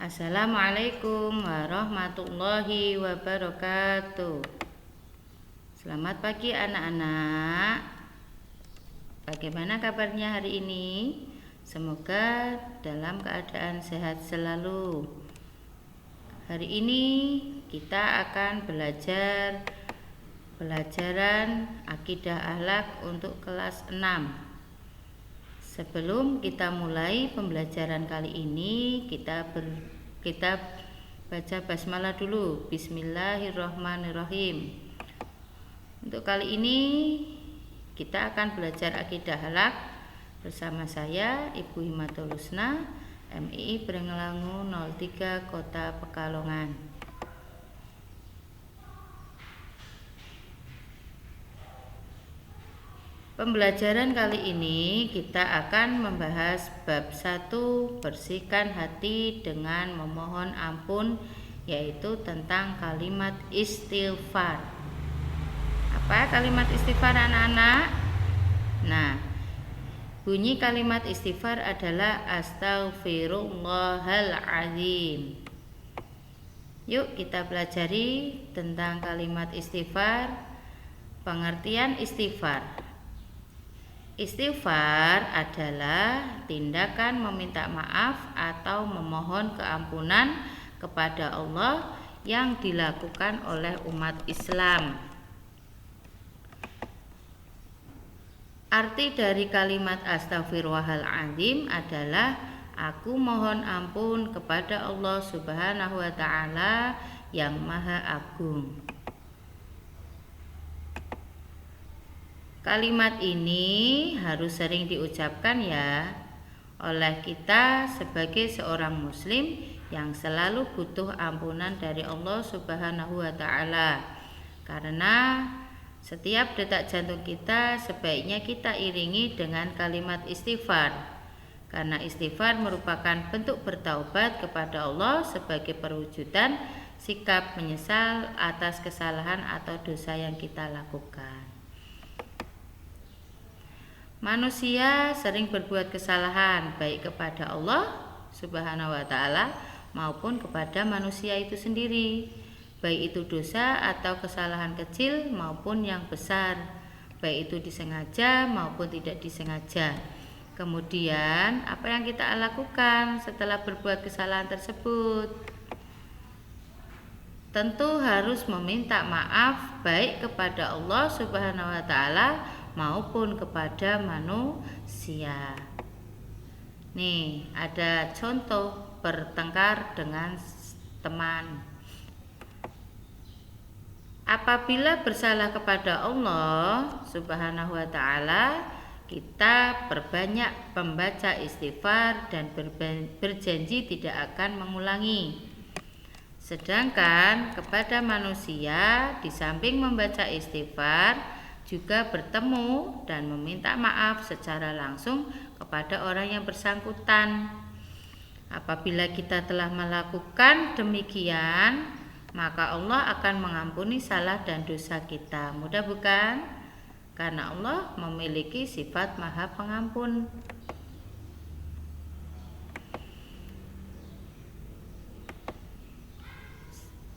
Assalamualaikum warahmatullahi wabarakatuh. Selamat pagi anak-anak. Bagaimana kabarnya hari ini? Semoga dalam keadaan sehat selalu. Hari ini kita akan belajar pelajaran akidah akhlak untuk kelas 6. Sebelum kita mulai pembelajaran kali ini, kita baca basmalah dulu. Bismillahirrahmanirrahim. Untuk kali ini kita akan belajar akidah akhlak bersama saya Ibu Himatul Husna, MII Brengelangu 03 Kota Pekalongan. Pembelajaran kali ini kita akan membahas bab 1, bersihkan hati dengan memohon ampun, yaitu tentang kalimat istighfar. Apa kalimat istighfar anak-anak? Nah, bunyi kalimat istighfar adalah Astaghfirullahaladzim. Yuk kita pelajari tentang kalimat istighfar. Pengertian istighfar. Istighfar adalah tindakan meminta maaf atau memohon keampunan kepada Allah yang dilakukan oleh umat Islam. Arti dari kalimat Astaghfirullahaladzim adalah aku mohon ampun kepada Allah Subhanahu wa Ta'ala yang Maha Agung. Kalimat ini harus sering diucapkan ya oleh kita sebagai seorang muslim yang selalu butuh ampunan dari Allah Subhanahu wa Ta'ala. Karena setiap detak jantung kita sebaiknya kita iringi dengan kalimat istighfar. Karena istighfar merupakan bentuk bertaubat kepada Allah sebagai perwujudan sikap menyesal atas kesalahan atau dosa yang kita lakukan. Manusia sering berbuat kesalahan baik kepada Allah Subhanahu wa Ta'ala maupun kepada manusia itu sendiri, baik itu dosa atau kesalahan kecil maupun yang besar, baik itu disengaja maupun tidak disengaja. Kemudian apa yang kita lakukan setelah berbuat kesalahan tersebut? Tentu harus meminta maaf baik kepada Allah Subhanahu wa Ta'ala maupun kepada manusia. Nih, ada contoh bertengkar dengan teman. Apabila bersalah kepada Allah Subhanahu wa Ta'ala, kita perbanyak membaca istighfar dan berjanji tidak akan mengulangi. Sedangkan kepada manusia, di samping membaca istighfar, juga bertemu dan meminta maaf secara langsung kepada orang yang bersangkutan. Apabila kita telah melakukan demikian, maka Allah akan mengampuni salah dan dosa kita. Mudah bukan? Karena Allah memiliki sifat Maha Pengampun.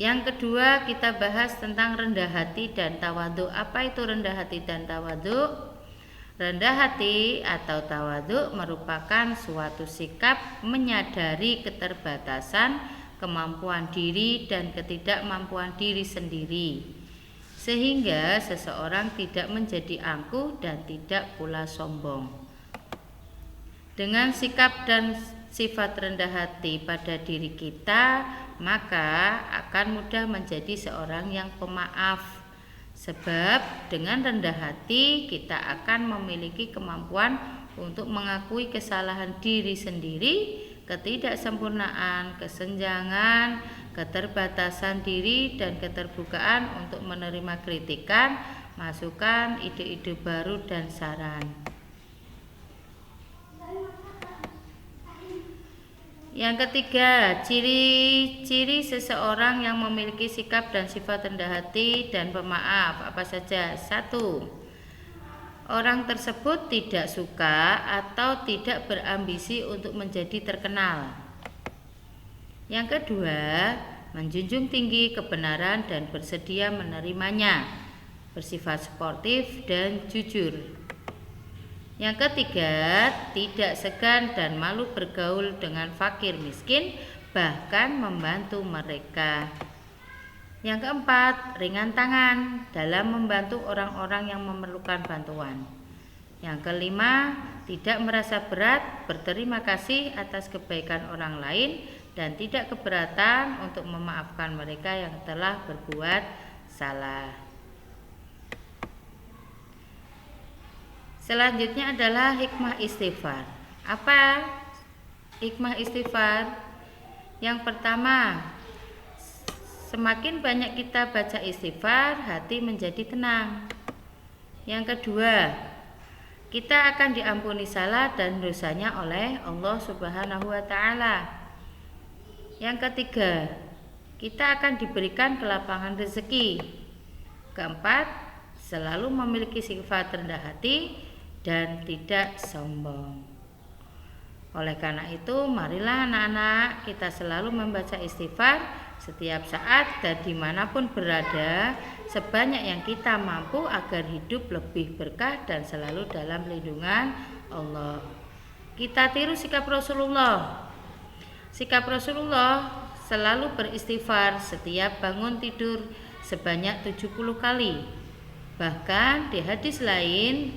Yang kedua, kita bahas tentang rendah hati dan tawadhu. Apa itu rendah hati dan tawadhu? Rendah hati atau tawadhu merupakan suatu sikap menyadari keterbatasan kemampuan diri dan ketidakmampuan diri sendiri, sehingga seseorang tidak menjadi angkuh dan tidak pula sombong. Dengan sikap dan sifat rendah hati pada diri kita, maka akan mudah menjadi seorang yang pemaaf. Sebab dengan rendah hati kita akan memiliki kemampuan untuk mengakui kesalahan diri sendiri, ketidaksempurnaan, kesenjangan, keterbatasan diri, dan keterbukaan untuk menerima kritikan, masukan, ide-ide baru, dan saran. Yang ketiga, ciri-ciri seseorang yang memiliki sikap dan sifat rendah hati dan pemaaf apa saja? 1. Orang tersebut tidak suka atau tidak berambisi untuk menjadi terkenal. Yang kedua, menjunjung tinggi kebenaran dan bersedia menerimanya, bersifat sportif dan jujur. Yang ketiga, tidak segan dan malu bergaul dengan fakir miskin, bahkan membantu mereka. Yang keempat, ringan tangan dalam membantu orang-orang yang memerlukan bantuan. Yang kelima, tidak merasa berat berterima kasih atas kebaikan orang lain dan tidak keberatan untuk memaafkan mereka yang telah berbuat salah. Selanjutnya adalah hikmah istighfar. Apa hikmah istighfar? Yang pertama, semakin banyak kita baca istighfar, hati menjadi tenang. Yang kedua, kita akan diampuni salah dan dosanya oleh Allah Subhanahu wa Ta'ala. Yang ketiga, kita akan diberikan kelapangan rezeki. Keempat, selalu memiliki sifat rendah hati dan tidak sombong. Oleh karena itu, marilah anak-anak kita selalu membaca istighfar setiap saat dan dimanapun berada, sebanyak yang kita mampu agar hidup lebih berkah dan selalu dalam lindungan Allah. Kita tiru sikap Rasulullah. Sikap Rasulullah selalu beristighfar setiap bangun tidur sebanyak 70 kali. Bahkan di hadis lain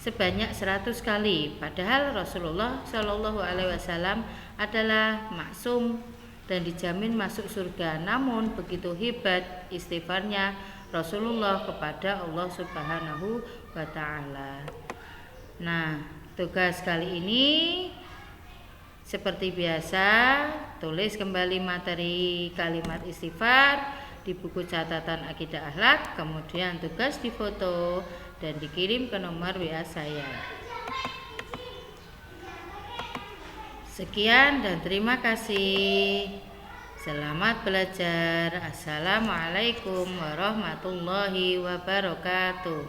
sebanyak 100 kali. Padahal Rasulullah Shallallahu alaihi wasallam adalah maksum dan dijamin masuk surga. Namun begitu hebat istighfarnya Rasulullah kepada Allah Subhanahu wa Ta'ala. Nah, tugas kali ini seperti biasa, tulis kembali materi kalimat istighfar di buku catatan akidah akhlak, kemudian tugas difoto dan dikirim ke nomor WA saya. Sekian dan terima kasih. Selamat belajar. Assalamualaikum warahmatullahi wabarakatuh.